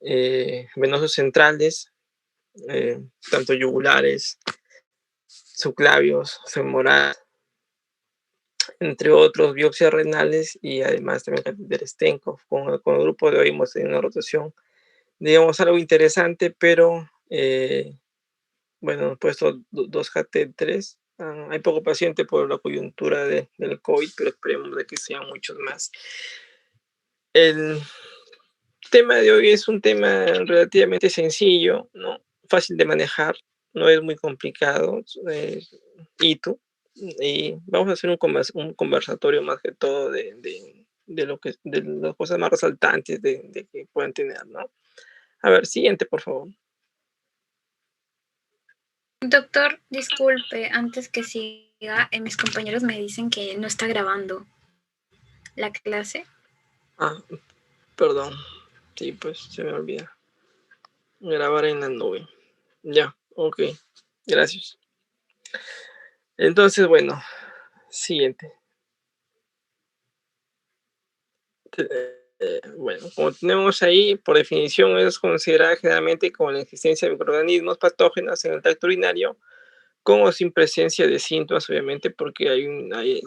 venosos centrales, tanto yugulares, subclavios, femoral, entre otros, biopsias renales y además también catéter Stenkov. Con el grupo de hoy hemos tenido una rotación, digamos, algo interesante, pero bueno, hemos puesto dos catéteres. Hay poco paciente por la coyuntura del COVID, pero esperemos de que sean muchos más. El tema de hoy es un tema relativamente sencillo, ¿no? Fácil de manejar, no es muy complicado. ITU, y vamos a hacer un conversatorio más que todo de las cosas más resaltantes de que puedan tener, ¿no? A ver, siguiente, por favor. Doctor, disculpe, antes que siga, mis compañeros me dicen que no está grabando la clase. Perdón. Sí, pues se me olvida. Grabar en la nube. Ya, ok. Gracias. Entonces, bueno, siguiente. Bueno, como tenemos ahí, por definición es considerada generalmente como la existencia de microorganismos patógenos en el tracto urinario, con o sin presencia de síntomas, obviamente, porque hay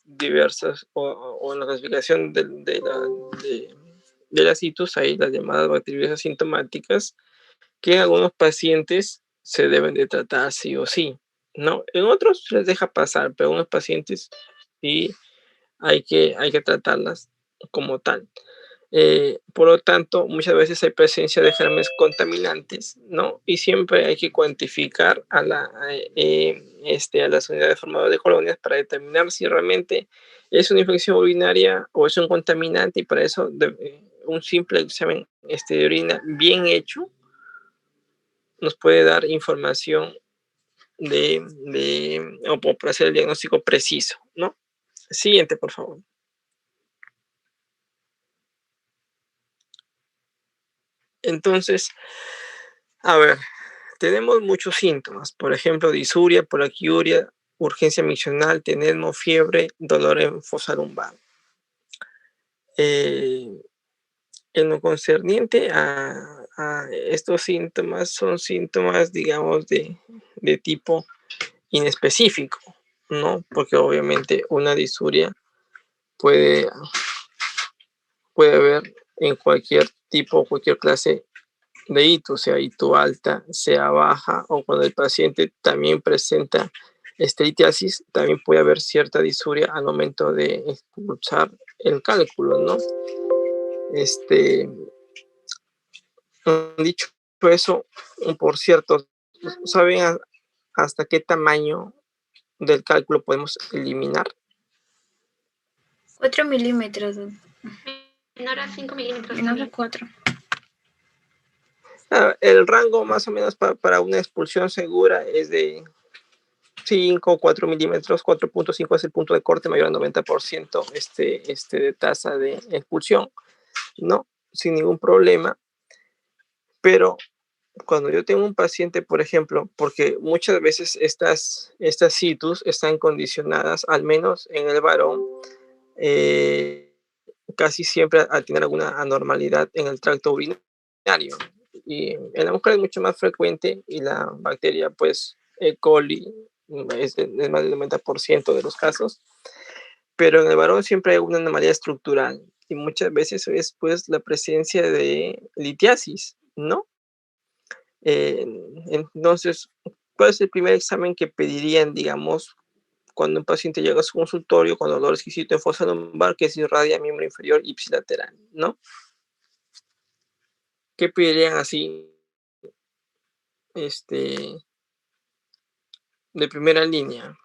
diversas, o en la clasificación de las ITUS, hay las llamadas bacterias asintomáticas, que en algunos pacientes se deben de tratar sí o sí, ¿no? En otros les deja pasar, pero en algunos pacientes sí hay que tratarlas como tal. Por lo tanto, muchas veces hay presencia de gérmenes contaminantes, ¿no? Y siempre hay que cuantificar a las unidades formadoras de colonias para determinar si realmente es una infección urinaria o es un contaminante, y para eso un simple examen de orina bien hecho nos puede dar información o para hacer el diagnóstico preciso, ¿no? Siguiente, por favor. Entonces, a ver, tenemos muchos síntomas, por ejemplo, disuria, poliaquiuria, urgencia miccional, tenesmo, fiebre, dolor en fosa lumbar. En lo concerniente a estos síntomas, son síntomas, digamos, de tipo inespecífico, ¿no? Porque obviamente una disuria puede haber en cualquier tipo, cualquier clase de ITU, sea ITU alta, sea baja, o cuando el paciente también presenta litiasis, también puede haber cierta disuria al momento de expulsar el cálculo, ¿no? Dicho eso, por cierto, ¿saben hasta qué tamaño del cálculo podemos eliminar? 4 milímetros. Menor a 5 milímetros. Menor a 4. El rango más o menos para una expulsión segura es de 5 o 4 milímetros. 4.5 es el punto de corte mayor al 90% de tasa de expulsión, ¿no? Sin ningún problema. Pero cuando yo tengo un paciente, por ejemplo, porque muchas veces estas situs están condicionadas, al menos en el varón, casi siempre a tener alguna anormalidad en el tracto urinario. Y en la mujer es mucho más frecuente, y la bacteria, pues, E. coli, es más del 90% de los casos, pero en el varón siempre hay una anomalía estructural, y muchas veces es, pues, la presencia de litiasis, ¿no? Entonces, ¿cuál es el primer examen que pedirían, digamos, cuando un paciente llega a su consultorio con dolor exquisito en fosa lumbar, que se irradia miembro inferior ipsilateral, ¿no? ¿Qué pedirían así, de primera línea?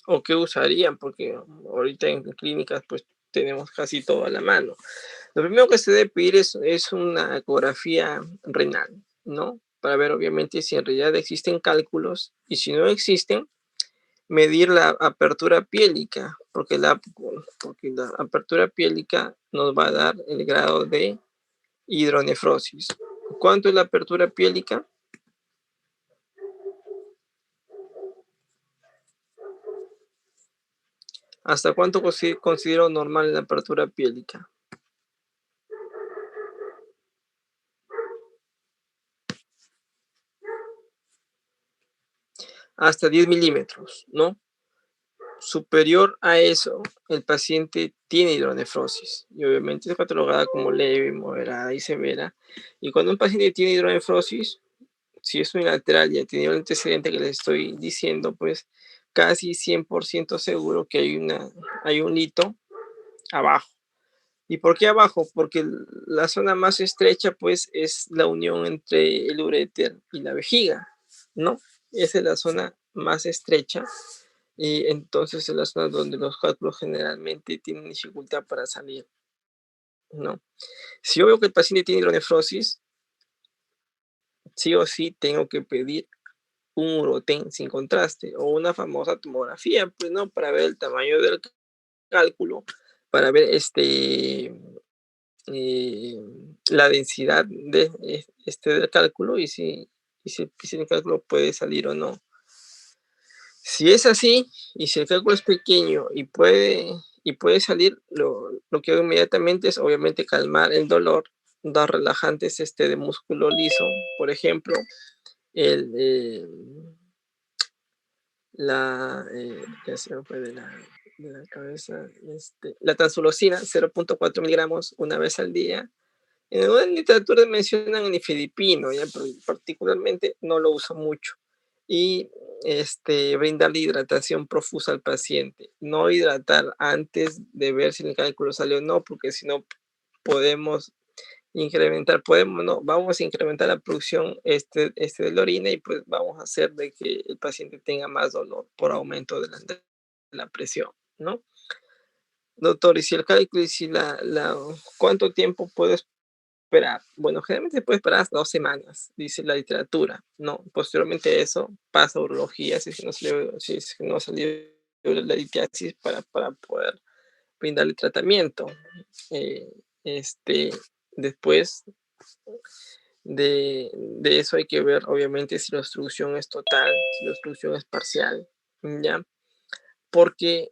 ¿O qué usarían? Porque ahorita en clínicas, pues, tenemos casi todo a la mano. Lo primero que se debe pedir es una ecografía renal, ¿no? Para ver, obviamente, si en realidad existen cálculos, y si no existen, medir la apertura piélica, porque la apertura piélica nos va a dar el grado de hidronefrosis. ¿Cuánto es la apertura piélica? ¿Hasta cuánto considero normal la apertura piélica? hasta 10 milímetros, ¿no? Superior a eso, el paciente tiene hidronefrosis y obviamente es catalogada como leve, moderada y severa. Y cuando un paciente tiene hidronefrosis, si es unilateral y ha tenido el antecedente que les estoy diciendo, pues casi 100% seguro que hay un lito abajo. ¿Y por qué abajo? Porque la zona más estrecha, pues, es la unión entre el uréter y la vejiga, ¿no? Esa es la zona más estrecha y entonces es la zona donde los cálculos generalmente tienen dificultad para salir, ¿no? Si yo veo que el paciente tiene hidronefrosis, sí o sí tengo que pedir un uroten sin contraste o una famosa tomografía, pues, ¿no? Para ver el tamaño del cálculo, para ver la densidad del cálculo y si el cálculo puede salir o no. Si es así, y si el cálculo es pequeño y puede salir, lo que hago inmediatamente es obviamente calmar el dolor, dar relajantes de músculo liso, por ejemplo, el, ya se me fue de la cabeza, la tansulosina, 0.4 miligramos una vez al día. En alguna literatura mencionan el nifedipino, ya, pero particularmente no lo uso mucho. Y brindarle hidratación profusa al paciente. No hidratar antes de ver si el cálculo sale o no, porque si no podemos vamos a incrementar la producción de la orina y pues vamos a hacer de que el paciente tenga más dolor por aumento de la presión, ¿no? Doctor, y si el cálculo, y si ¿cuánto tiempo puedo esperar? Bueno, generalmente se puede esperar hasta 2 semanas, dice la literatura, ¿no? Posteriormente a eso pasa a urología si es que no salió la litiasis para poder brindarle tratamiento. Eh, Después de eso hay que ver, obviamente, si la obstrucción es total, si la obstrucción es parcial, ¿ya? Porque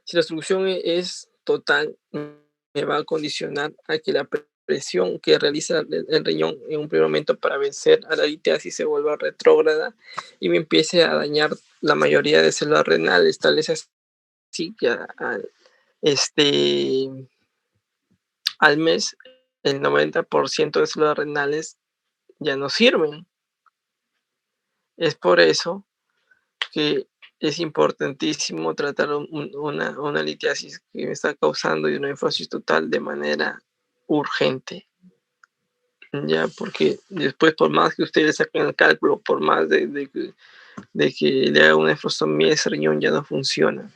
si la obstrucción es total, me va a condicionar a que la presión que realiza el riñón en un primer momento para vencer a la litiasis se vuelva retrógrada y me empiece a dañar la mayoría de células renales, tal es así que al mes el 90% de células renales ya no sirven. Es por eso que es importantísimo tratar una litiasis que me está causando una nefrosis total de manera urgente. Ya, porque después, por más que ustedes saquen el cálculo, por más de que le haga una nefrostomía, ese riñón ya no funciona.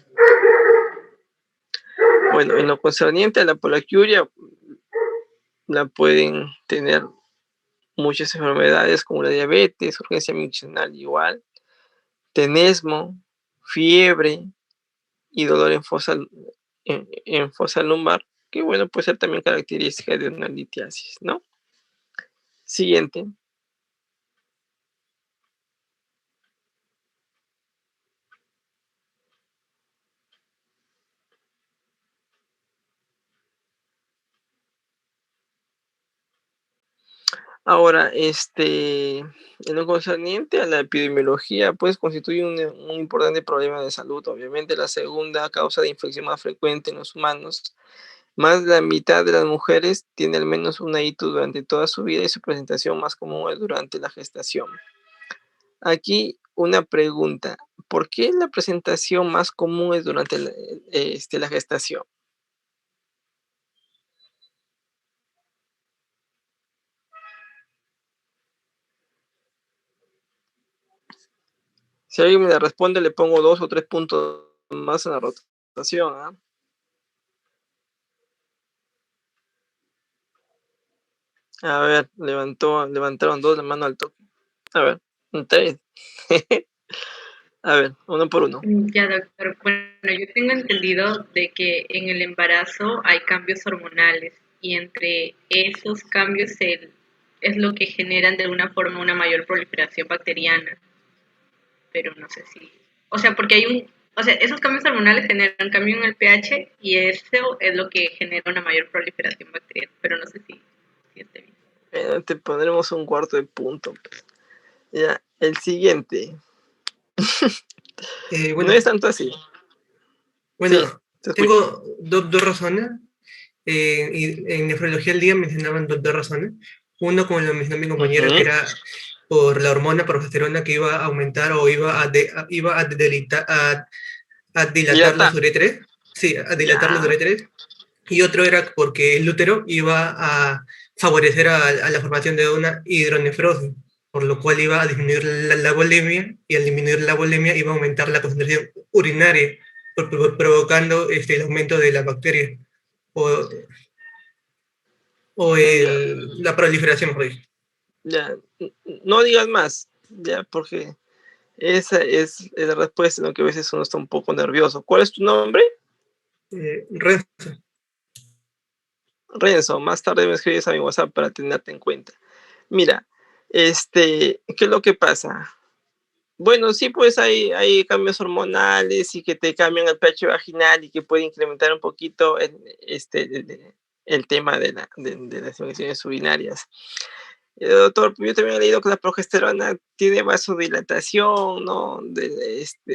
Bueno, en lo concerniente a la poliacuria, la pueden tener muchas enfermedades como la diabetes, urgencia miccional igual, tenesmo, fiebre y dolor en fosa lumbar, que bueno, puede ser también característica de una litiasis, ¿no? Siguiente. Ahora, en lo concerniente a la epidemiología, pues constituye un importante problema de salud. Obviamente, la segunda causa de infección más frecuente en los humanos. Más de la mitad de las mujeres tiene al menos una ITU durante toda su vida y su presentación más común es durante la gestación. Aquí una pregunta, ¿por qué la presentación más común es durante la gestación? Si alguien me la responde, le pongo 2 o 3 puntos más en la rotación, ¿ah? A ver, levantaron 2 la mano al toque. A ver, 3. A ver, uno por uno. Ya, doctor. Bueno, yo tengo entendido de que en el embarazo hay cambios hormonales y entre esos cambios es lo que generan de alguna forma una mayor proliferación bacteriana. Pero no sé si... O sea, porque esos cambios hormonales generan cambio en el pH y eso es lo que genera una mayor proliferación bacteriana. Pero no sé si esté bien. Te pondremos un cuarto de punto. Ya, el siguiente. Bueno, No es tanto así. bueno, Sí, te escucho. tengo dos razones. Y en nefrología al día mencionaban dos razones. Uno, como lo mencionó mi compañero, que Ujú. era por la hormona progesterona que iba a aumentar o a dilatar los Dilatar. uréteres. Sí, a dilatar los Ya. uréteres. Y otro era porque el útero iba a favorecer a la formación de una hidronefrosis, por lo cual iba a disminuir la bulimia, y al disminuir la bulimia iba a aumentar la concentración urinaria, provocando el aumento de las bacterias o, Ya. la proliferación, mejor dicho. Ya. No digas más. Ya, porque esa es la respuesta, ¿no? Que a veces uno está un poco nervioso. ¿Cuál es tu nombre? Renzo, Renzo. Más tarde me escribes a mi WhatsApp para tenerte en cuenta. Mira, ¿qué es lo que pasa? Bueno, sí, pues hay cambios hormonales y que te cambian el pH vaginal y que puede incrementar un poquito el tema de las infecciones urinarias. Doctor, yo también he leído que la progesterona tiene vasodilatación, ¿no?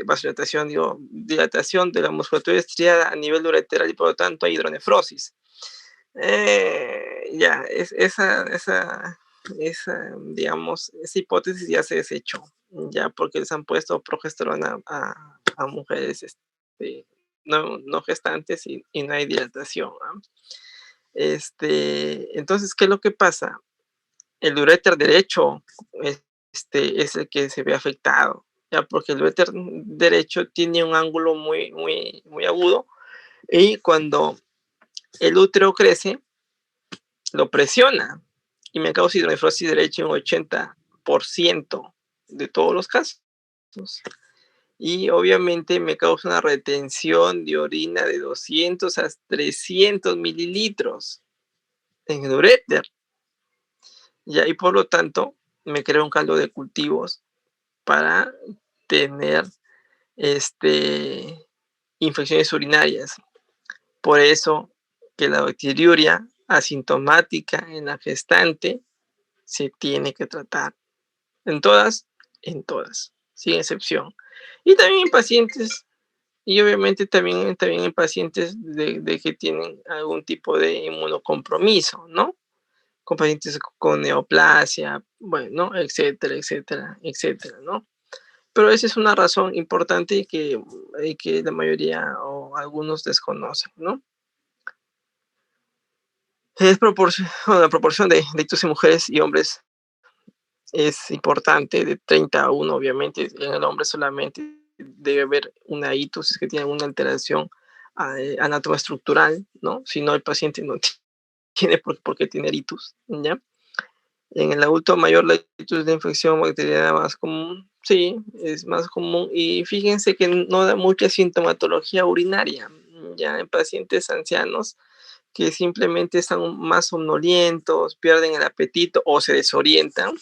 Vasodilatación, digo, dilatación de la musculatura estriada a nivel ureteral y por lo tanto hay hidronefrosis. Ya, digamos, esa hipótesis ya se desechó, ya porque les han puesto progesterona a mujeres no gestantes y no hay dilatación. ¿Ah? Entonces, ¿qué es lo que pasa? El uréter derecho es el que se ve afectado, ya porque el uréter derecho tiene un ángulo muy, muy, muy agudo y cuando el útero crece, lo presiona y me causa hidronefrosis derecha en un 80% de todos los casos. Y obviamente me causa una retención de orina de 200 a 300 mililitros en el uréter. Ya, y por lo tanto me crea un caldo de cultivos para tener infecciones urinarias. Por eso que la bacteriuria asintomática en la gestante se tiene que tratar. En todas, sin excepción. Y también en pacientes, y obviamente también en pacientes de que tienen algún tipo de inmunocompromiso, ¿no? Con pacientes con neoplasia, bueno, etcétera, etcétera, etcétera, ¿no? Pero esa es una razón importante y que la mayoría o algunos desconocen, ¿no? La proporción de ictus en mujeres y hombres es importante, de 30 a 1, obviamente. En el hombre solamente debe haber una ictus, es que tiene una alteración anatomoestructural, ¿no? Si no, el paciente no tiene por qué tener ictus, ¿ya? En el adulto mayor, la ictus de infección bacteriana más común, sí, es más común. Y fíjense que no da mucha sintomatología urinaria, ya en pacientes ancianos que simplemente están más somnolientos, pierden el apetito o se desorientan,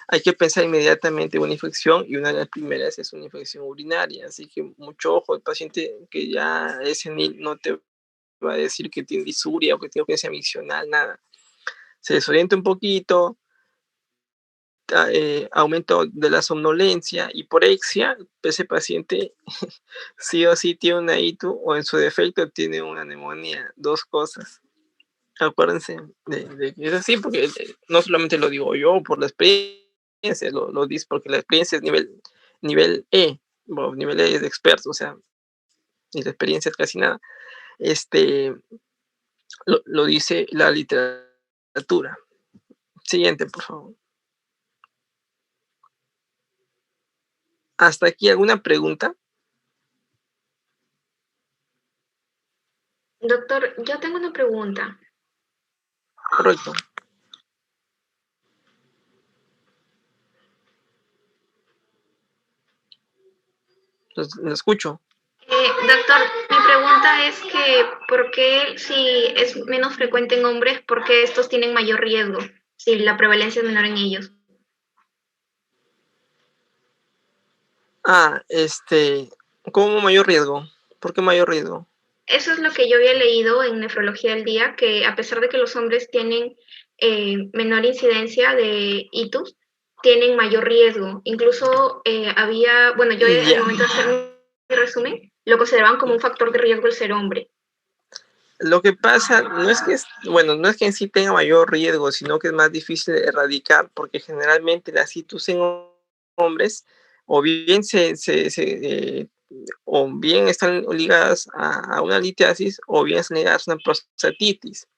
hay que pensar inmediatamente en una infección y una de las primeras es una infección urinaria. Así que mucho ojo, el paciente que ya es senil no te va a decir que tiene disuria o que tiene urgencia miccional, nada. Se desorienta un poquito, aumento de la somnolencia, hiporexia, ese paciente sí o sí tiene una ITU o en su defecto tiene una neumonía, dos cosas. Acuérdense de que es así, porque no solamente lo digo yo por la experiencia, lo dice porque la experiencia es nivel E, bueno, nivel E de experto, o sea, y la experiencia es casi nada. Lo dice la literatura. Siguiente, por favor. ¿Hasta aquí alguna pregunta? Doctor, yo tengo una pregunta. Correcto. Lo escucho. Doctor, mi pregunta es que, ¿por qué si es menos frecuente en hombres, por qué estos tienen mayor riesgo si la prevalencia es menor en ellos? ¿Cómo mayor riesgo? ¿Por qué mayor riesgo? Eso es lo que yo había leído en Nefrología al Día, que a pesar de que los hombres tienen menor incidencia de itus tienen mayor riesgo. Incluso había, bueno, yo en el momento de hacer mi resumen, lo consideraban como un factor de riesgo el ser hombre. Lo que pasa no es que no es que en sí tenga mayor riesgo, sino que es más difícil de erradicar, porque generalmente las itus en hombres o bien o bien están ligadas a una litiasis o bien están ligadas a una prostatitis.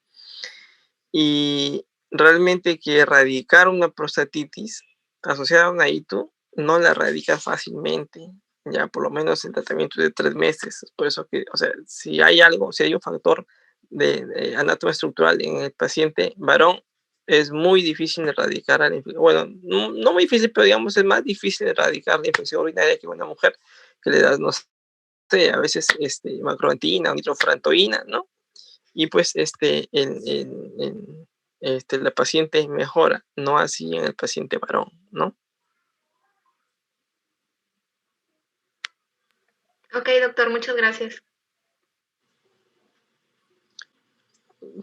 Y realmente que erradicar una prostatitis asociada a una ITU no la erradica fácilmente, ya por lo menos en tratamiento de 3 meses. Por eso que, o sea, si hay algo, si hay un factor de anatomía estructural en el paciente varón, es muy difícil de erradicar la infección. Bueno, no muy difícil, pero digamos es más difícil de erradicar la infección urinaria que una mujer que le das, no sé, a veces macroantina o nitrofurantoína, ¿no? Y pues la paciente mejora, no así en el paciente varón, ¿no? Ok, doctor, muchas gracias.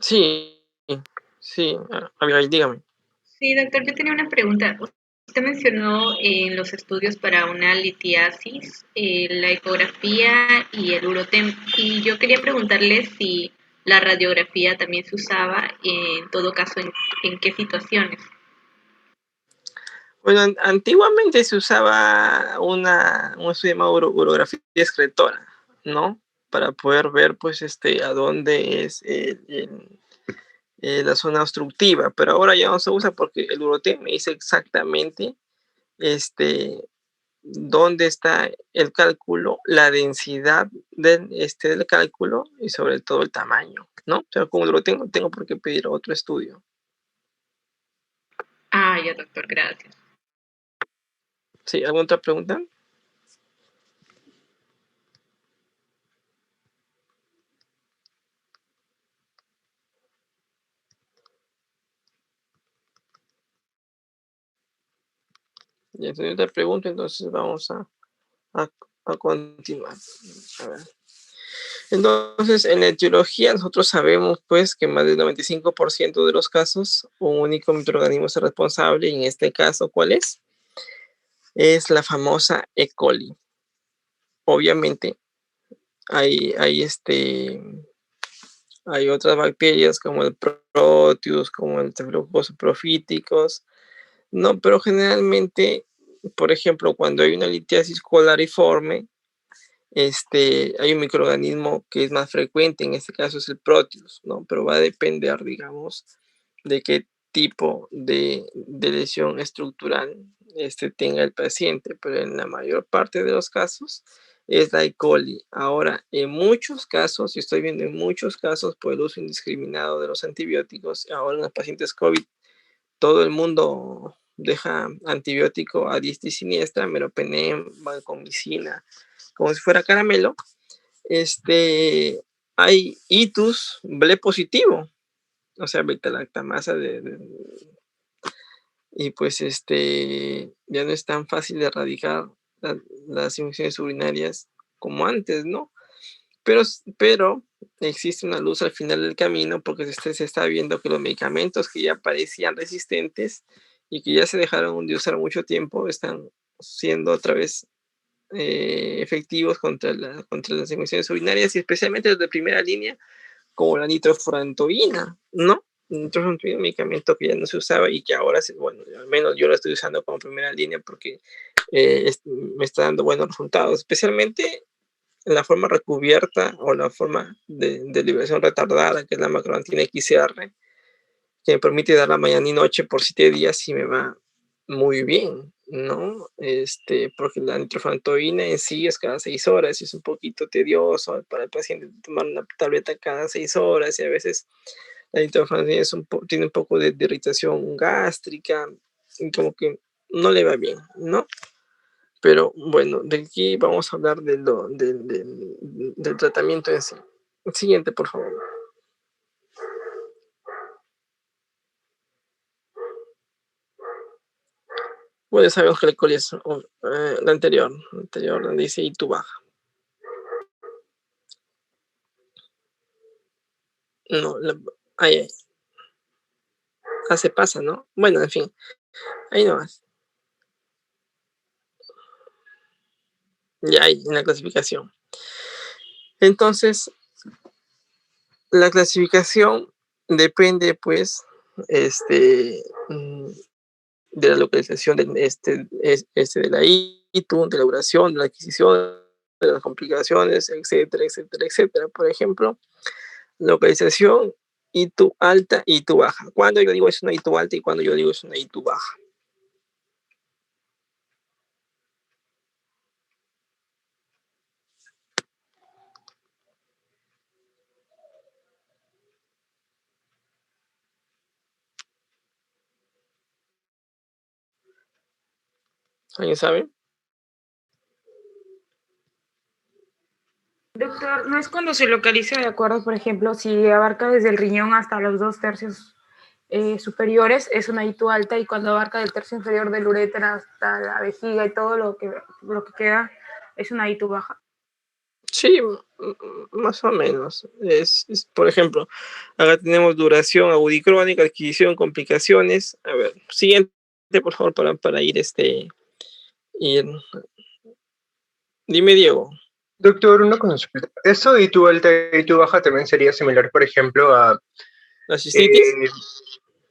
Sí, sí, Abigail, dígame. Sí, doctor, yo tenía una pregunta. Usted mencionó en los estudios para una litiasis, la ecografía y el urotem, y yo quería preguntarle si la radiografía también se usaba, en todo caso, en qué situaciones. Bueno, antiguamente se usaba un estudio llamado urografía excretora, ¿no? Para poder ver, pues, a dónde es la zona obstructiva, pero ahora ya no se usa porque el urotem me dice exactamente dónde está el cálculo, la densidad del cálculo y sobre todo el tamaño, ¿no? O sea, como lo tengo por qué pedir otro estudio. Ah, ya, doctor, gracias. ¿Sí? ¿Alguna otra pregunta? Ya tengo otra pregunta, entonces vamos a continuar. A ver. Entonces, en la etiología nosotros sabemos pues que más del 95% de los casos un único microorganismo es el responsable, y en este caso, ¿cuál es? Es la famosa E. coli. Obviamente, hay otras bacterias como el Proteus, como el Staphylococcus profíticos, no, pero generalmente, por ejemplo, cuando hay una litiasis colariforme, hay un microorganismo que es más frecuente, en este caso es el Proteus, ¿no? Pero va a depender, digamos, de qué tipo de lesión estructural tenga el paciente, pero en la mayor parte de los casos es la E. coli. Ahora, en muchos casos, y estoy viendo en muchos casos por el uso indiscriminado de los antibióticos, ahora en los pacientes COVID, todo el mundo deja antibiótico a diestra y siniestra, meropenem, vancomicina, como si fuera caramelo. Hay itus ble positivo, o sea, beta-lactamasa y pues ya no es tan fácil de erradicar las infecciones urinarias como antes, ¿no? Pero existe una luz al final del camino, porque se está viendo que los medicamentos que ya parecían resistentes y que ya se dejaron de usar mucho tiempo están siendo otra vez efectivos contra las infecciones urinarias, y especialmente los de primera línea, como la nitrofurantoína, ¿no? Nitrofurantoína es un medicamento que ya no se usaba y que ahora, bueno, al menos yo lo estoy usando como primera línea porque me está dando buenos resultados, especialmente en la forma recubierta o la forma de liberación retardada, que es la macroantina XR, que me permite dar la mañana y noche por 7 días y me va muy bien, ¿no? Porque la nitrofurantoína en sí es cada 6 horas y es un poquito tedioso para el paciente tomar una tableta cada 6 horas, y a veces la nitrofurantoína tiene un poco de irritación gástrica y como que no le va bien, ¿no? Pero bueno, de aquí vamos a hablar del tratamiento en sí. Siguiente, por favor. Bueno, sabemos que la coli es la anterior, donde dice y tú baja. No, ahí. se pasa, ¿no? Bueno, en fin, ahí nomás. Ya hay en la clasificación. Entonces, la clasificación depende, pues, de la localización de la ITU, de la duración, de la adquisición, de las complicaciones, etcétera, etcétera, etcétera. Por ejemplo, localización ITU alta, ITU baja. Cuando yo digo es una ITU alta y cuando yo digo es una ITU baja. ¿Alguien sabe? Doctor, ¿no es cuando se localiza de acuerdo, por ejemplo, si abarca desde el riñón hasta los 2/3 superiores, es una ITU alta, y cuando abarca del tercio inferior del uréter hasta la vejiga y todo lo que queda, es una ITU baja? Sí, más o menos. Por ejemplo, acá tenemos duración agudicrónica, adquisición, complicaciones. A ver, siguiente, por favor, para ir ir. Dime, Diego. Doctor, una consulta. ¿Eso de ITU alta y ITU baja también sería similar, por ejemplo, a... ¿La cistitis?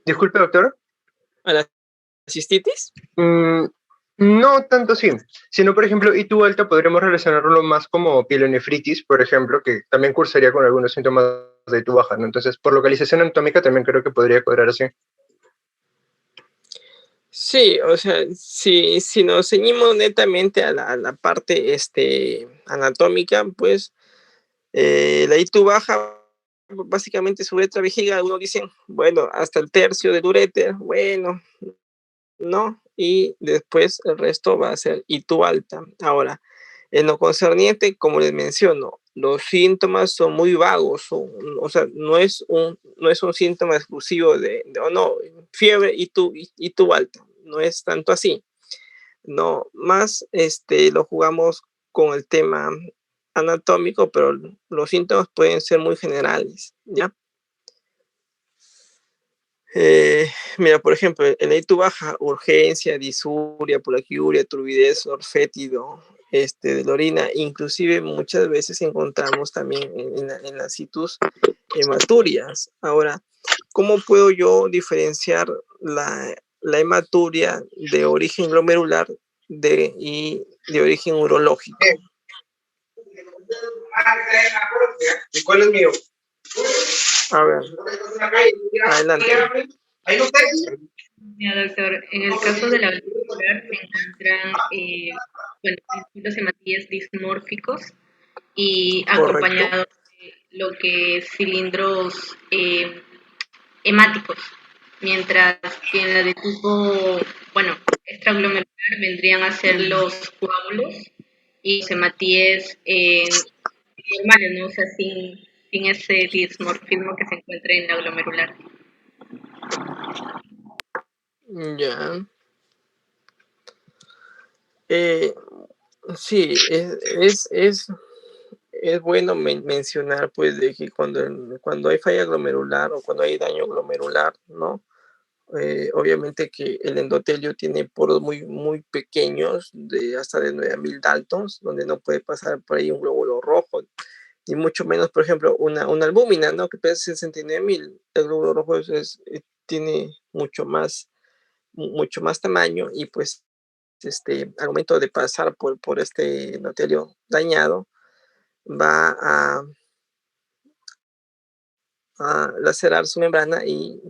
Disculpe, doctor. ¿A la cistitis? No tanto así, sino, por ejemplo, ITU alta podríamos relacionarlo más como pielonefritis, por ejemplo, que también cursaría con algunos síntomas de ITU baja, ¿no? Entonces, por localización anatómica también creo que podría cuadrar así. Sí, o sea, si nos ceñimos netamente a la parte anatómica, pues la ITU baja básicamente su uretra vejiga, uno dice, bueno, hasta el tercio del uréter, bueno, no, y después el resto va a ser ITU alta. Ahora, en lo concerniente, como les menciono, los síntomas son muy vagos, o sea, no es un síntoma exclusivo de no, fiebre ITU alta, no es tanto así. No, más lo jugamos con el tema anatómico, pero los síntomas pueden ser muy generales, ¿ya? Mira, por ejemplo, en la ITU baja, urgencia, disuria, polaquiuria, turbidez, orfétido, de la orina, inclusive muchas veces encontramos también en las ITUs hematurias. Ahora, ¿cómo puedo yo diferenciar la hematuria de origen glomerular y de origen urológico? ¿Y cuál es mío? A ver, adelante. Ya, doctor, en el caso de la glomerular se encuentran distintos hematíes dismórficos y acompañados de lo que es cilindros hemáticos, mientras que en la de tipo, extraglomerular vendrían a ser los coágulos y los hematíes normales, ¿no? O sea, sin ese dismorfismo que se encuentra en la glomerular. Ya. Sí, es bueno mencionar, pues, de que cuando hay falla glomerular o cuando hay daño glomerular, ¿no? Obviamente que el endotelio tiene poros muy, muy pequeños, hasta de 9000 Daltons, donde no puede pasar por ahí un glóbulo rojo, y mucho menos, por ejemplo, una albúmina, ¿no? Que pesa 69.000. El glóbulo rojo tiene mucho más tamaño, y pues al momento de pasar por este endotelio dañado, va a lacerar su membrana y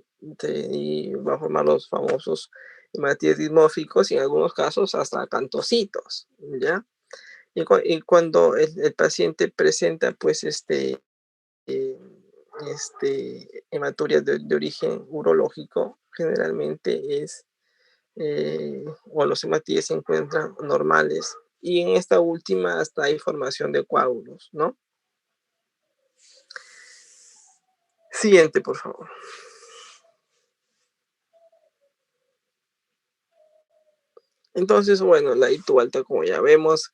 va a formar los famosos hematíes dismórficos, y en algunos casos hasta acantocitos, ¿ya? Y cuando el paciente presenta, pues, eh, hematuria de origen urológico, generalmente o los hematíes se encuentran normales, y en esta última hasta hay formación de coágulos, ¿no? Siguiente, por favor. Entonces, bueno, la ITU alta, como ya vemos,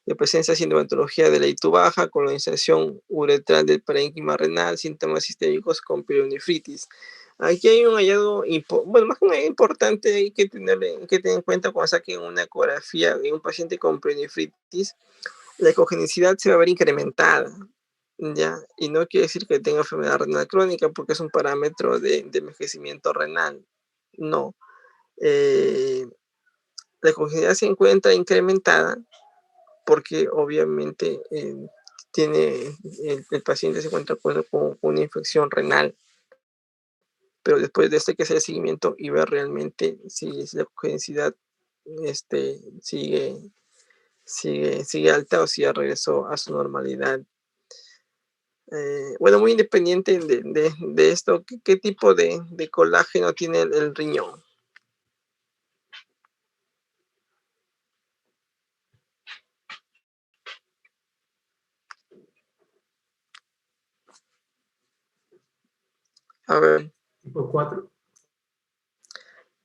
de presencia de sintomatología de la ITU baja, colonización uretral del parénquima renal, síntomas sistémicos con pielonefritis. Aquí hay un hallazgo, bueno, más que un hallazgo importante, hay que tener en cuenta cuando saquen una ecografía de un paciente con pielonefritis, la ecogenicidad se va a ver incrementada, ¿ya? Y no quiere decir que tenga enfermedad renal crónica, porque es un parámetro de envejecimiento renal, no. La ecogenicidad se encuentra incrementada porque obviamente el paciente se encuentra con una infección renal, pero después de este que hacer el seguimiento y ver realmente si la ecogenicidad sigue alta o si ya regresó a su normalidad. Bueno, muy independiente de esto, ¿qué tipo de colágeno tiene el riñón? A ver. Tipo 4.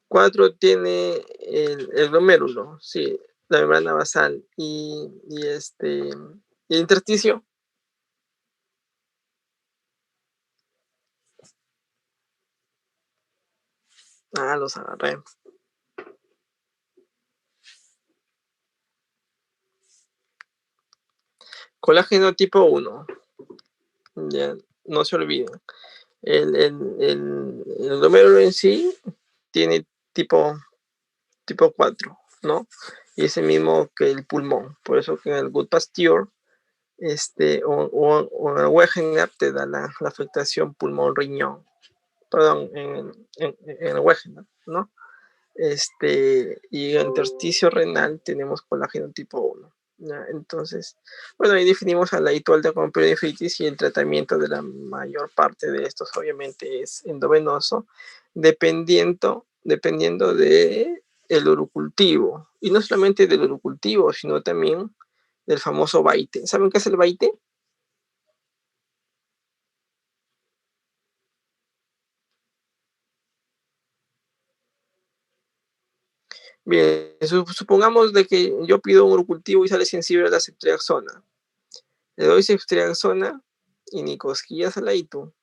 4 tiene el glomérulo, sí, la membrana basal y el intersticio. Los agarré. Colágeno tipo 1. Ya, no se olviden. El glomérulo en sí tiene tipo 4, ¿no? Y ese mismo que el pulmón. Por eso que en el Good Pasteur o en el Wegener te da la afectación pulmón-riñón. Perdón, en el Wegener, ¿no? Y en el intersticio renal tenemos colágeno tipo 1. ¿Ya? Entonces, bueno, ahí definimos al ladito alta con pielonefritis y el tratamiento de la mayor parte de estos obviamente es endovenoso, dependiendo de el urocultivo. Y no solamente del urocultivo, sino también del famoso baite. ¿Saben qué es el baite? Bien, supongamos de que yo pido un urocultivo y sale sensible a la ceftriaxona. Le doy ceftriaxona y ni cosquillas al ladito.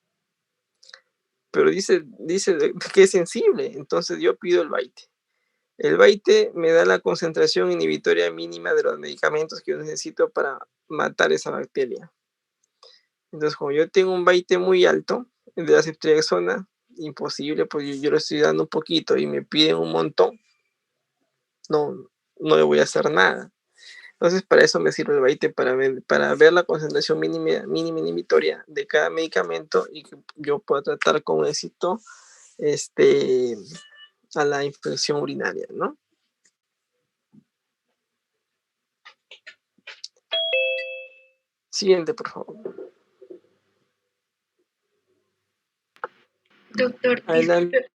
Pero dice que es sensible, entonces yo pido el baite. El baite me da la concentración inhibitoria mínima de los medicamentos que yo necesito para matar esa bacteria. Entonces, como yo tengo un baite muy alto de la ceftriaxona, imposible, pues yo le estoy dando un poquito y me piden un montón, no le voy a hacer nada. Entonces, para eso me sirve el baite, para ver la concentración mínima inhibitoria de cada medicamento y que yo pueda tratar con éxito a la infección urinaria, ¿no? Siguiente, por favor. Doctor, Adelante.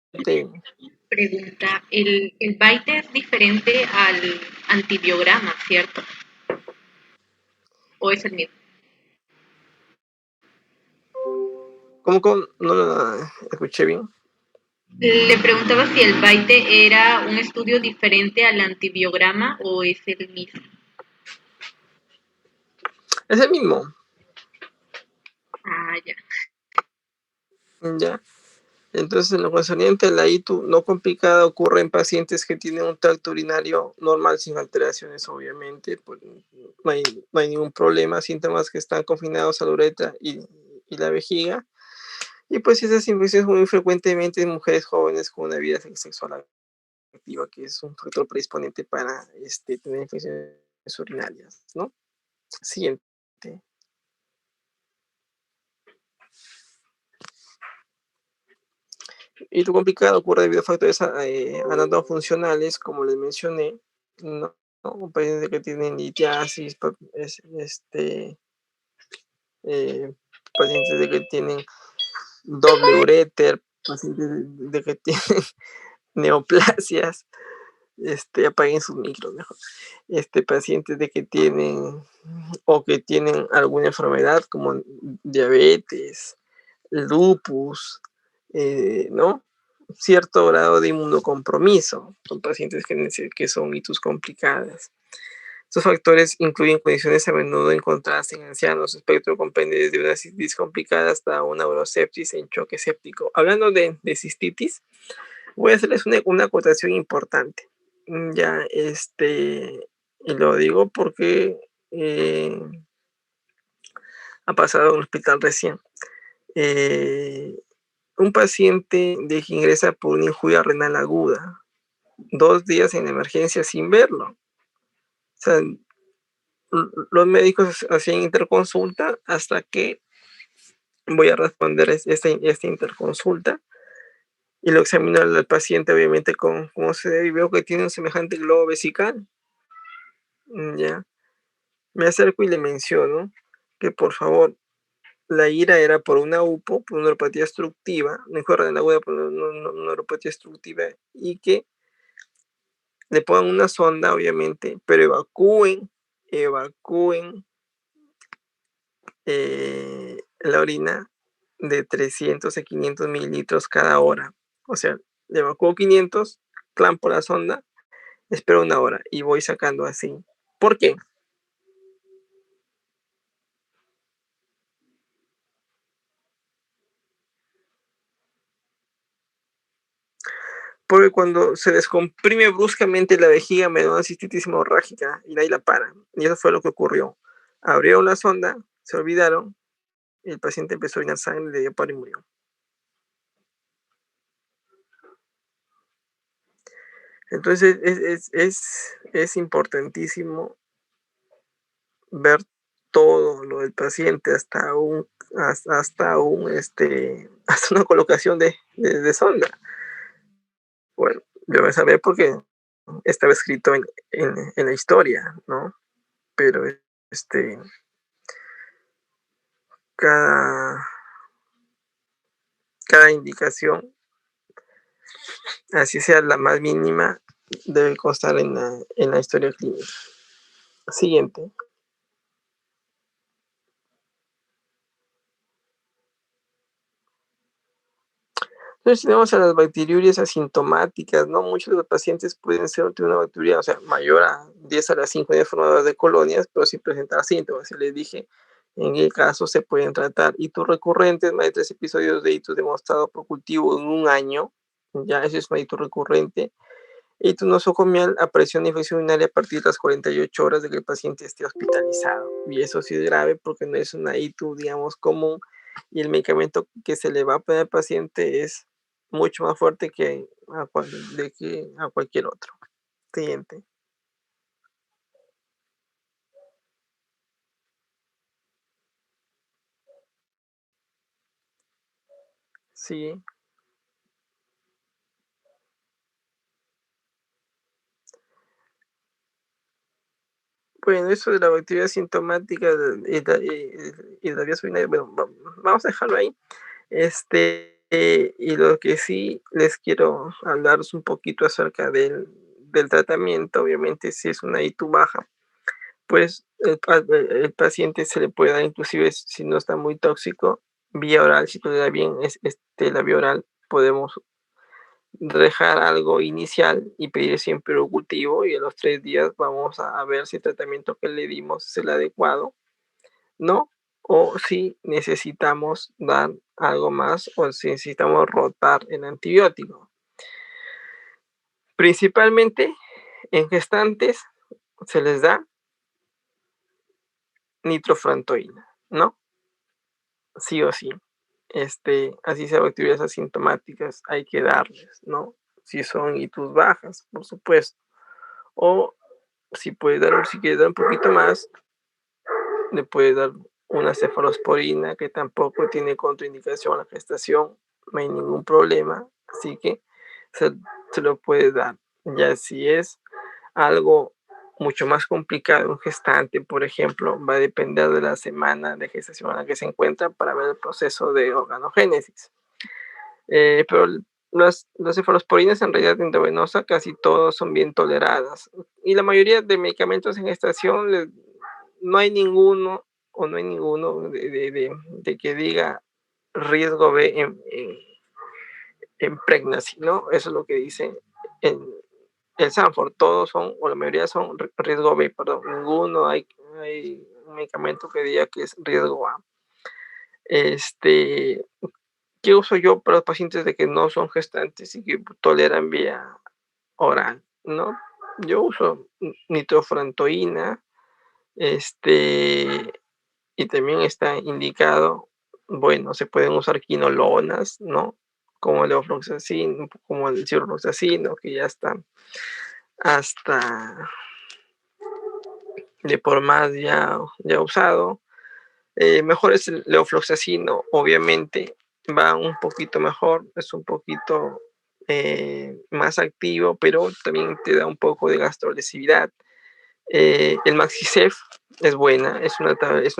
Pregunta, el baite es diferente al antibiograma, ¿cierto? ¿O es el mismo? ¿Cómo? No, escuché bien. Le preguntaba si el baite era un estudio diferente al antibiograma o es el mismo. Es el mismo. Ah, ya. Ya. Entonces, en lo concerniente a la ITU no complicada ocurre en pacientes que tienen un tracto urinario normal sin alteraciones, obviamente, pues no hay ningún problema, síntomas que están confinados a la uretra y la vejiga. Y pues esas infecciones muy frecuentemente en mujeres jóvenes con una vida sexual activa, que es un factor predisponente para tener infecciones urinarias, ¿no? Siguiente. Y lo complicado ocurre debido a factores anatomofuncionales, como les mencioné, ¿no? Pacientes que tienen litiasis, pacientes de que tienen doble uréter, pacientes de que tienen neoplasias, apaguen sus micros mejor, pacientes de que tienen alguna enfermedad como diabetes, lupus, ¿no? Cierto grado de inmunocompromiso, son pacientes que son itus complicadas. Estos factores incluyen condiciones a menudo encontradas en ancianos. El espectro comprende desde una cistitis complicada hasta una urosepsis en choque séptico. Hablando de cistitis, voy a hacerles una acotación importante. Ya, y lo digo porque ha pasado en un hospital recién. Un paciente de que ingresa por una injuria renal aguda, 2 días en emergencia sin verlo. O sea, los médicos hacían interconsulta hasta que voy a responder esta interconsulta y lo examinó al paciente, obviamente, con cómo se debe, y veo que tiene un semejante globo vesical. Ya, me acerco y le menciono que por favor, la ira era por una UPO, por una neuropatía obstructiva, mejor en la aguda por una neuropatía obstructiva, y que le pongan una sonda, obviamente, pero evacúen la orina de 300 a 500 mililitros cada hora. O sea, le evacúo 500, clampo la sonda, espero 1 hora y voy sacando así. ¿Por qué? Porque cuando se descomprime bruscamente la vejiga me da una cistitis hemorrágica y ahí la para. Y eso fue lo que ocurrió. Abrieron la sonda, se olvidaron, y el paciente empezó a orinar sangre, le dio paro y murió. Entonces es importantísimo ver todo lo del paciente hasta una colocación de sonda. Bueno, yo me sabía porque estaba escrito en la historia, ¿no? Pero cada indicación, así sea la más mínima, debe constar en la historia clínica. Siguiente. Entonces tenemos a las bacteriurias asintomáticas, ¿no? Muchos de los pacientes pueden ser de una bacteria, o sea, mayor a 10 a la 5 formadores de colonias, pero sin presentar síntomas. Ya les dije, en qué caso se pueden tratar hitos recurrentes, más de 3 episodios de hitos demostrados por cultivo en 1 año, ya eso es un hito recurrente. Hito nosocomial, aparición de infección urinaria a partir de las 48 horas de que el paciente esté hospitalizado. Y eso sí es grave porque no es una hito, digamos, común, y el medicamento que se le va a poner al paciente es mucho más fuerte que a cualquier otro. Siguiente. Sí. Bueno, eso de la bacteria sintomática y la vía urinaria, bueno, vamos a dejarlo ahí. Y lo que sí les quiero hablar es un poquito acerca del tratamiento. Obviamente, si es una ITU baja, pues el paciente se le puede dar, inclusive si no está muy tóxico, vía oral. Si tolera bien la vía oral, podemos dejar algo inicial y pedir siempre un cultivo, y a los 3 días vamos a ver si el tratamiento que le dimos es el adecuado, ¿no? O si necesitamos dar algo más o si necesitamos rotar el antibiótico. Principalmente en gestantes se les da nitrofurantoína, ¿no? Sí o sí. Así sea bacterias asintomáticas, hay que darles, ¿no? Si son ITUs bajas, por supuesto. O si quiere dar un poquito más, le puede dar una cefalosporina, que tampoco tiene contraindicación a la gestación, no hay ningún problema, así que se lo puede dar. Ya si es algo mucho más complicado, un gestante, por ejemplo, va a depender de la semana de gestación en la que se encuentra para ver el proceso de organogénesis. Pero las cefalosporinas en realidad endovenosa casi todos son bien toleradas, y la mayoría de medicamentos en gestación no hay ninguno de que diga riesgo B en pregnancy, ¿no? Eso es lo que dice el Sanford, todos son, o la mayoría son riesgo B, perdón, ninguno hay un medicamento que diga que es riesgo A. ¿Qué uso yo para los pacientes de que no son gestantes y que toleran vía oral, no? Yo uso nitrofurantoína, y también está indicado, bueno, se pueden usar quinolonas, ¿no? Como el levofloxacin, como el ciprofloxacino, que ya está hasta de por más ya usado. Mejor es el levofloxacino, obviamente, va un poquito mejor, es un poquito más activo, pero también te da un poco de gastrolesividad. El Maxicef es buena, es una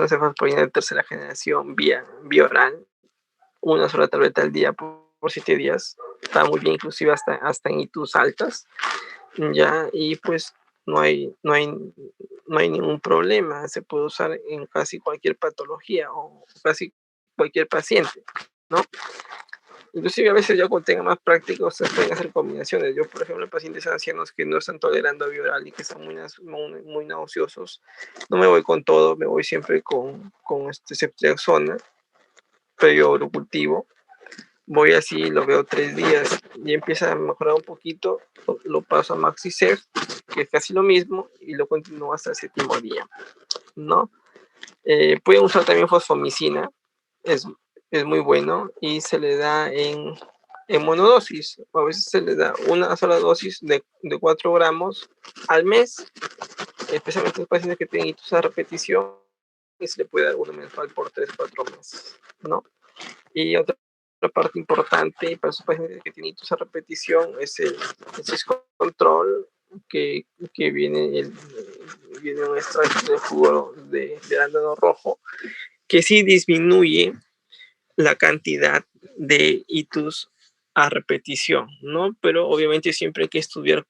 cefalosporina de tercera generación vía oral, una sola tableta al día por 7 días, está muy bien, inclusive hasta en ITUs altas, ya, y pues no hay ningún problema, se puede usar en casi cualquier patología o casi cualquier paciente, ¿no? Inclusive a veces ya cuando tengan más prácticos se pueden hacer combinaciones. Yo, por ejemplo, en pacientes ancianos que no están tolerando a bioral y que están muy nauseosos, no me voy con todo, me voy siempre con ceftriaxona, periodo cultivo. Voy así, lo veo 3 días y empieza a mejorar un poquito, lo paso a Maxicef, que es casi lo mismo, y lo continúo hasta el 7º día, ¿no? Pueden usar también fosfomicina, es muy bueno, y se le da en monodosis. A veces se le da una sola dosis de 4 gramos al mes, especialmente los pacientes que tienen hitos a repetición, y se le puede dar uno mensual por 3-4 meses, ¿no? Y otra parte importante para esos pacientes que tienen hitos a repetición es el control, que viene un extracto de jugo de arándano rojo, que sí disminuye la cantidad de hitos a repetición, ¿no? Pero obviamente siempre hay que estudiar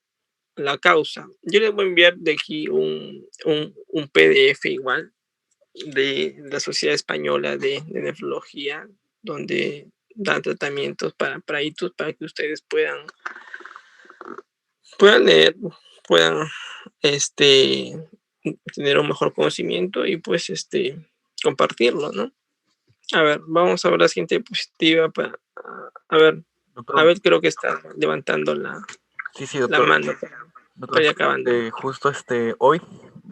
la causa. Yo les voy a enviar de aquí un PDF igual de la Sociedad Española de Nefrología, donde dan tratamientos para hitos, para que ustedes puedan leer, puedan tener un mejor conocimiento y pues compartirlo, ¿no? A ver, vamos a ver la siguiente diapositiva a ver, Doctor, creo que está levantando la sí, doctor. mano Doctor, para ir acabando. justo hoy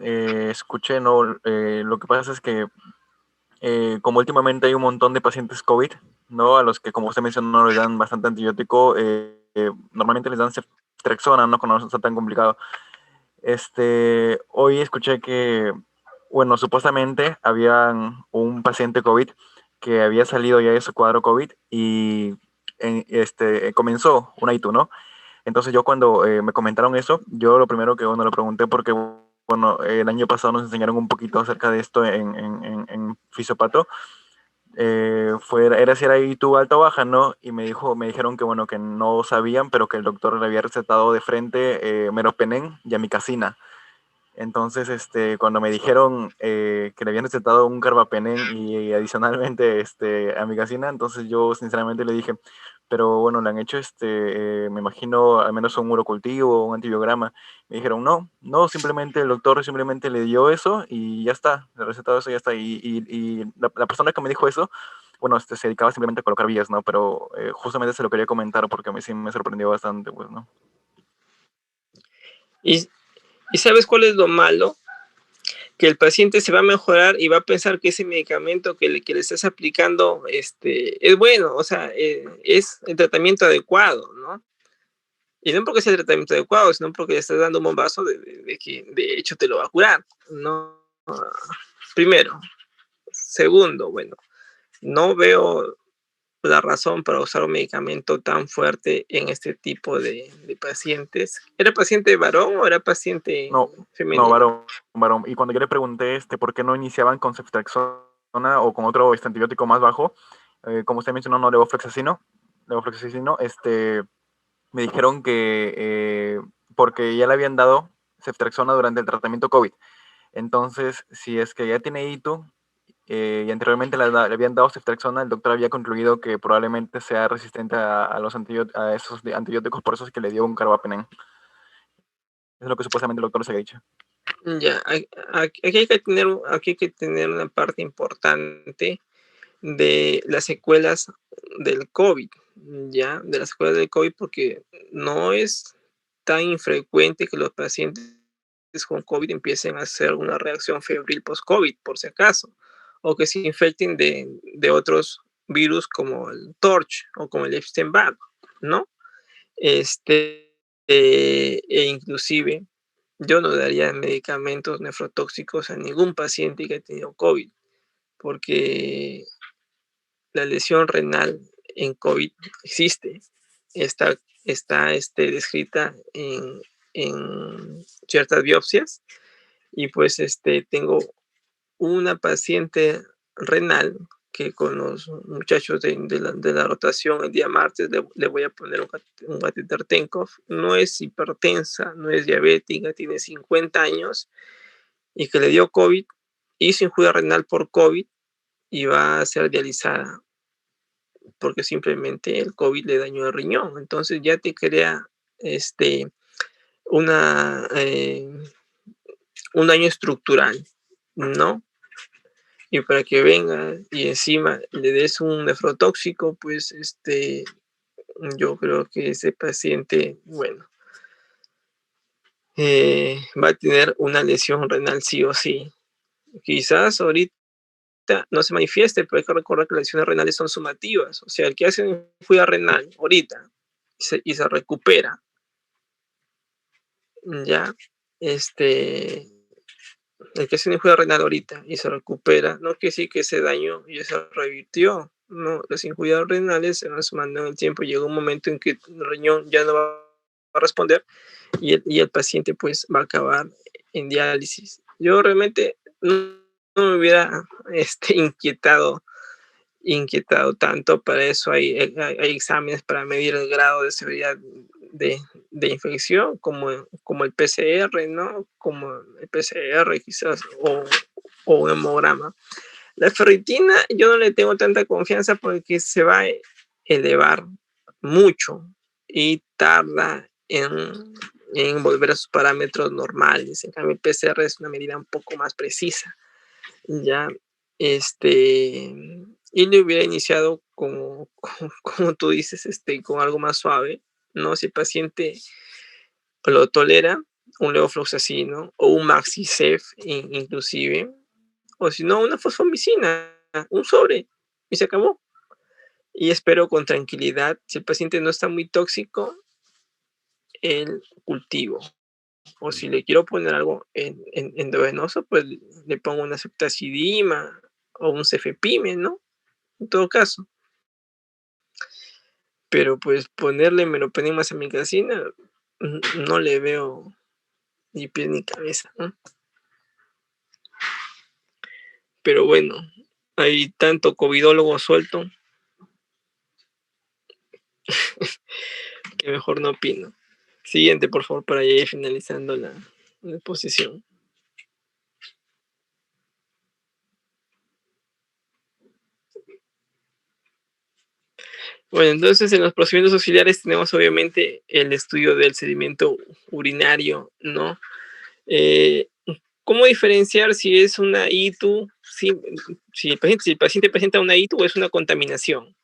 escuché, ¿no? Lo que pasa es que como últimamente hay un montón de pacientes COVID, ¿no? A los que, como usted mencionó, les dan bastante antibiótico, normalmente les dan ceftriaxona, ¿no? Cuando no está tan complicado. Hoy escuché que, bueno, supuestamente había un paciente COVID que había salido ya de su cuadro COVID y comenzó una ITU, ¿no? Entonces yo cuando me comentaron eso, yo lo primero que, bueno, lo pregunté porque, bueno, el año pasado nos enseñaron un poquito acerca de esto en Fisiopato. Era si era ITU alta o baja, ¿no? Y me dijeron que, bueno, que no sabían, pero que el doctor le había recetado de frente meropenem y amicacina. Entonces, cuando me dijeron que le habían recetado un carbapenem y adicionalmente amigacina, entonces yo sinceramente le dije, pero bueno, le han hecho, me imagino, al menos un urocultivo, un antibiograma. Me dijeron, no, simplemente el doctor simplemente le dio eso y ya está, le recetado eso y ya está. Y la persona que me dijo eso, bueno, se dedicaba simplemente a colocar vías, ¿no? Pero justamente se lo quería comentar porque a mí sí me sorprendió bastante, pues, ¿no? ¿Y sabes cuál es lo malo? Que el paciente se va a mejorar y va a pensar que ese medicamento que le estás aplicando es bueno, o sea, es el tratamiento adecuado, ¿no? Y no porque sea el tratamiento adecuado, sino porque le estás dando un bombazo de que de hecho te lo va a curar, ¿no? Primero. Segundo, bueno, no veo la razón para usar un medicamento tan fuerte en este tipo de pacientes. ¿Era paciente varón o era paciente femenino? No, varón. Y cuando yo le pregunté por qué no iniciaban con ceftriaxona o con otro antibiótico más bajo, como usted mencionó, no levofloxacino, me dijeron que porque ya le habían dado ceftriaxona durante el tratamiento COVID. Entonces, si es que ya tiene ITU y anteriormente le habían dado ceftriaxona, el doctor había concluido que probablemente sea resistente a esos antibióticos, por eso es que le dio un carbapenem. Es lo que supuestamente el doctor se ha dicho. Ya, aquí hay que tener una parte importante de las secuelas del COVID, ya, de las secuelas del COVID, porque no es tan infrecuente que los pacientes con COVID empiecen a hacer una reacción febril post-COVID, por si acaso, o que se infecten de otros virus como el TORCH o como el Epstein-Barr, ¿no? E inclusive yo no daría medicamentos nefrotóxicos a ningún paciente que ha tenido COVID, porque la lesión renal en COVID existe, está descrita en ciertas biopsias, y pues tengo una paciente renal que con los muchachos de la rotación el día martes le voy a poner un catéter Tenkov. No es hipertensa, no es diabética, tiene 50 años y que le dio COVID, hizo injuria renal por COVID y va a ser dializada porque simplemente el COVID le dañó el riñón. Entonces ya te crea una, un daño estructural, ¿no? Y para que venga y encima le des un nefrotóxico, pues yo creo que ese paciente, bueno, va a tener una lesión renal sí o sí. Quizás ahorita no se manifieste, pero hay que recordar que las lesiones renales son sumativas. O sea, el que hace una infusia renal ahorita y se recupera, ya, el que hace una injuria renal ahorita y se recupera, no quiere decir que ese daño ya se revirtió. No, las injurias renales se van sumando en el tiempo. Llega un momento en que el riñón ya no va a responder y el paciente pues va a acabar en diálisis. Yo realmente no me hubiera inquietado tanto. Para eso hay exámenes para medir el grado de severidad de infección, como el PCR, ¿no? Como el PCR quizás, o un hemograma. La ferritina yo no le tengo tanta confianza porque se va a elevar mucho y tarda en volver a sus parámetros normales. En cambio, el PCR es una medida un poco más precisa. Ya, y le hubiera iniciado como tú dices, con algo más suave, ¿no? Si el paciente lo tolera, un levofloxacino o un Maxicef inclusive, o si no, una fosfomicina, un sobre, y se acabó. Y espero con tranquilidad, si el paciente no está muy tóxico, el cultivo. O si le quiero poner algo endovenoso, pues le pongo una ceftazidima o un cefepime, ¿no? En todo caso. Pero pues ponerle meropenem más amigdacina, no le veo ni pie ni cabeza, ¿no? Pero bueno, hay tanto covidólogo suelto que mejor no opino. Siguiente, por favor, para ir finalizando la exposición. Bueno, entonces en los procedimientos auxiliares tenemos obviamente el estudio del sedimento urinario, ¿no? ¿Cómo diferenciar si es una ITU, si el paciente presenta una ITU o es una contaminación?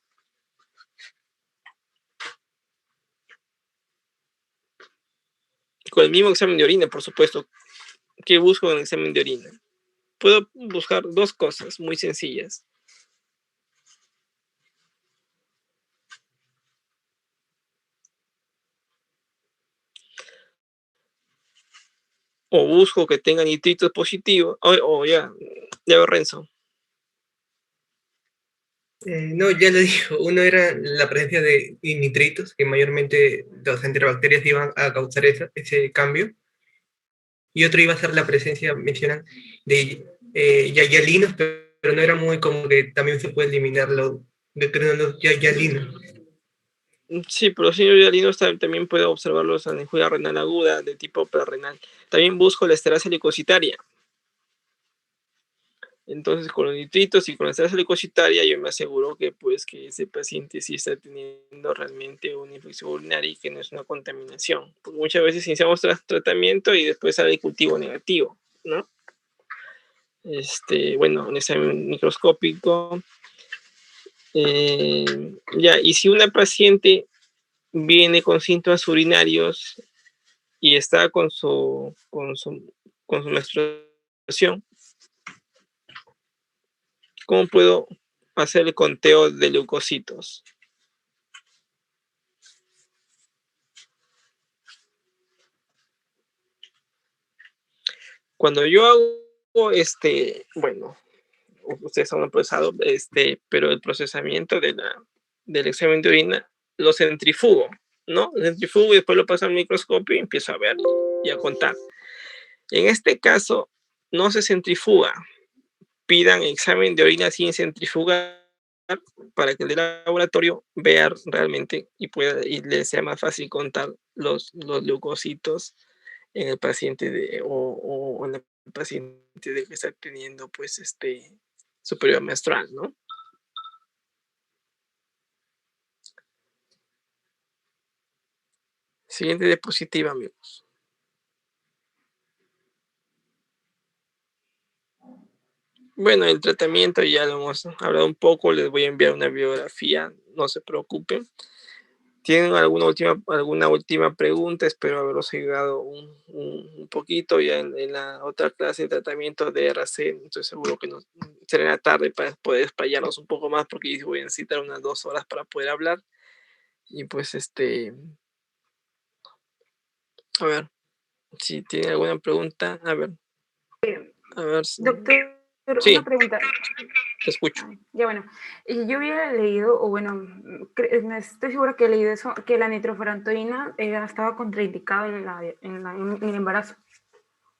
Con el mismo examen de orina, por supuesto. ¿Qué busco en el examen de orina? Puedo buscar dos cosas muy sencillas. O busco que tenga nitritos positivos, ya Renzo. No, ya lo dijo. Uno era la presencia de nitritos, que mayormente las enterobacterias iban a causar ese cambio. Y otro iba a ser la presencia, mencionan, de yayalinos, pero no era muy como que también se puede eliminar los yayalinos. Sí, pero los yayalinos también puedo observarlos en injuria renal aguda de tipo perrenal. También busco la esterasa leucocitaria. Entonces, con los nitritos y con la estrés leucocitaria, yo me aseguro que, pues, que ese paciente sí está teniendo realmente una infección urinaria y que no es una contaminación. Porque muchas veces iniciamos tratamiento y después sale cultivo negativo, ¿no? Bueno, un examen microscópico. Ya, y si una paciente viene con síntomas urinarios y está con su menstruación, ¿cómo puedo hacer el conteo de leucocitos? Cuando yo hago bueno, ustedes han procesado, pero el procesamiento del examen de orina lo centrifugo, ¿no? Lo centrifugo y después lo paso al microscopio y empiezo a ver y a contar. En este caso, no se centrifuga. Pidan examen de orina sin centrifugar para que el laboratorio vea realmente y le sea más fácil contar los leucocitos en el paciente o en el paciente de que está teniendo pues su periodo menstrual, ¿no? Siguiente diapositiva, amigos. Bueno, el tratamiento ya lo hemos hablado un poco, les voy a enviar una bibliografía, no se preocupen. ¿Tienen alguna última pregunta? Espero haberos ayudado un poquito ya en la otra clase de tratamiento de RC. Estoy seguro que será en la tarde para poder explayarnos un poco más porque voy a necesitar unas 2 horas para poder hablar. Y pues a ver, si tienen alguna pregunta, a ver. Doctor, Sí, una pregunta. te escucho. Ya bueno, yo había leído, o bueno, estoy segura que he leído eso, que la nitrofurantoína estaba contraindicada en el embarazo.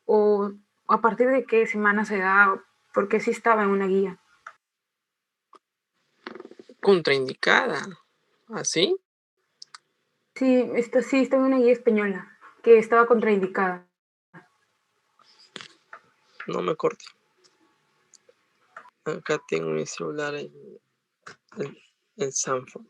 O a partir de qué semana se da, porque sí estaba en una guía. Contraindicada, ¿así? Sí, sí está en una guía española, que estaba contraindicada. No me corte. Acá tengo mi celular en Sanford.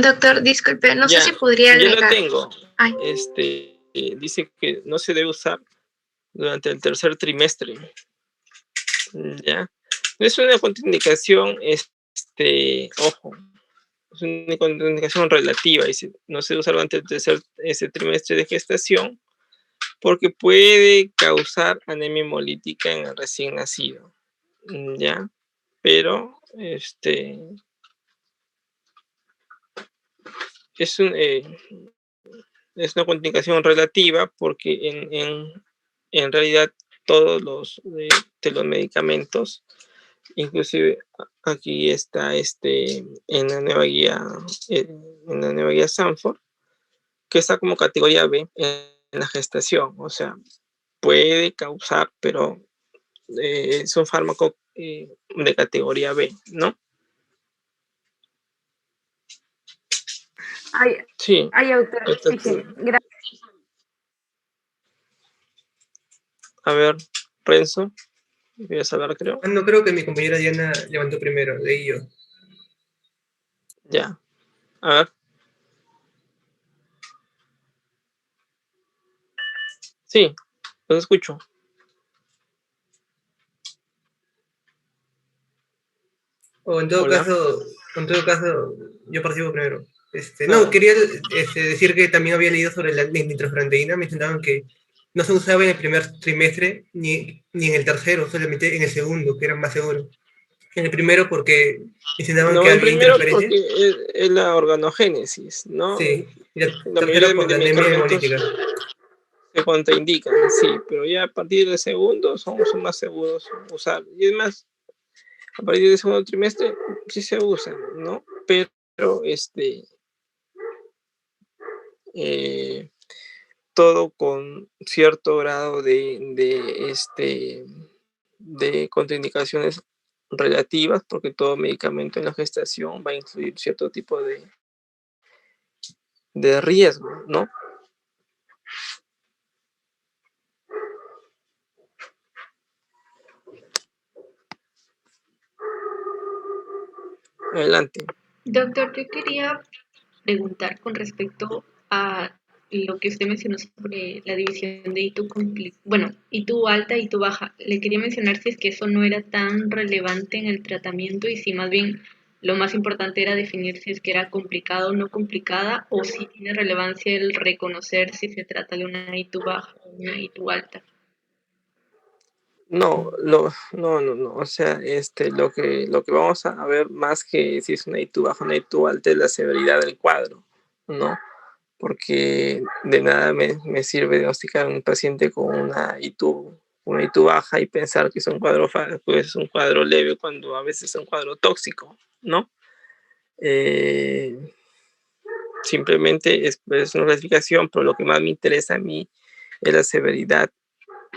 Doctor, disculpe, no Ya, sé si podría yo lo agregar. tengo. Ay, Dice que no se debe usar durante el tercer trimestre. Ya. No es una contraindicación, ojo, es una contraindicación relativa. Dice, no se debe usar durante el tercer trimestre de gestación porque puede causar anemia hemolítica en el recién nacido. Ya. Pero, es es una contraindicación relativa porque en realidad todos de los medicamentos, inclusive aquí está en la nueva guía, Sanford, que está como categoría B en la gestación, o sea, puede causar, pero es un fármaco de categoría B, ¿no? Ay, Sí, doctor, sí, gracias. a ver, Renzo, voy a hablar, creo. No, creo que mi compañera Diana levantó primero, de ello. Ya, a ver. Sí, los escucho. O en todo Hola. caso, yo participo primero. Ah. No, quería decir que también había leído sobre la nitrofurantoína. Mencionaban que no se usaba en el primer trimestre ni en el tercero, solamente en el segundo, que era más seguro. En el primero porque mencionaban No, que en había primero interferencias. porque es la organogénesis, ¿no? Sí, y la La mayoría tercera de por la anemia medicamentos hemolítica. se contraindican, sí, pero ya a partir del segundo son más seguros usar. Y es más, a partir del segundo trimestre sí se usa, ¿no? Pero todo con cierto grado de contraindicaciones relativas, porque todo medicamento en la gestación va a incluir cierto tipo de riesgo, ¿no? Adelante. Doctor, yo quería preguntar con respecto a lo que usted mencionó sobre la división de ITU, bueno, ITU alta y ITU baja. Le quería mencionar si es que eso no era tan relevante en el tratamiento y si más bien lo más importante era definir si es que era complicada o no complicada, o si tiene relevancia el reconocer si se trata de una ITU baja o una ITU alta. No, no. O sea, lo que vamos a ver más que si es una ITU baja o una ITU alta es la severidad del cuadro, ¿no? Porque de nada me sirve diagnosticar a un paciente con una ITU baja y pensar que es un cuadro, pues, un cuadro leve cuando a veces es un cuadro tóxico, ¿no? Simplemente es una clasificación, pero lo que más me interesa a mí es la severidad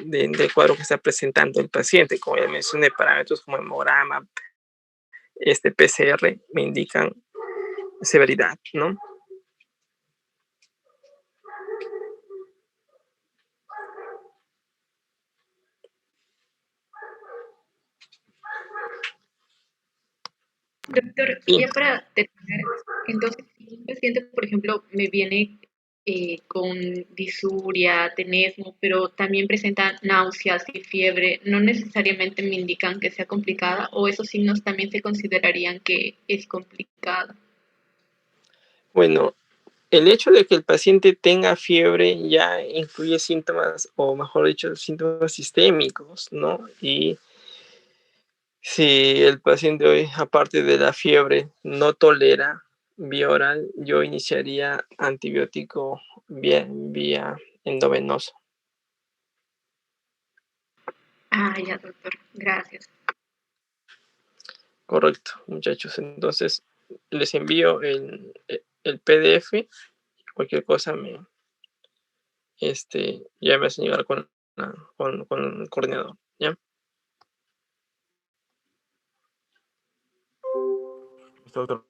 del cuadro que está presentando el paciente. Como ya mencioné, parámetros como hemograma, PCR me indican severidad, ¿no? Doctor, y ya para terminar, entonces, si un paciente, por ejemplo, me viene con disuria, tenesmo, pero también presenta náuseas y fiebre, ¿no necesariamente me indican que sea complicada o esos signos también se considerarían que es complicada? Bueno, el hecho de que el paciente tenga fiebre ya incluye síntomas, o mejor dicho, síntomas sistémicos, ¿no? Y si el paciente hoy, aparte de la fiebre, no tolera vía oral, yo iniciaría antibiótico vía endovenoso. Ah, ya, doctor, gracias. Correcto, muchachos. Entonces, les envío el PDF. Cualquier cosa ya me hacen llegar con el coordinador, ¿ya? Listo, doctor.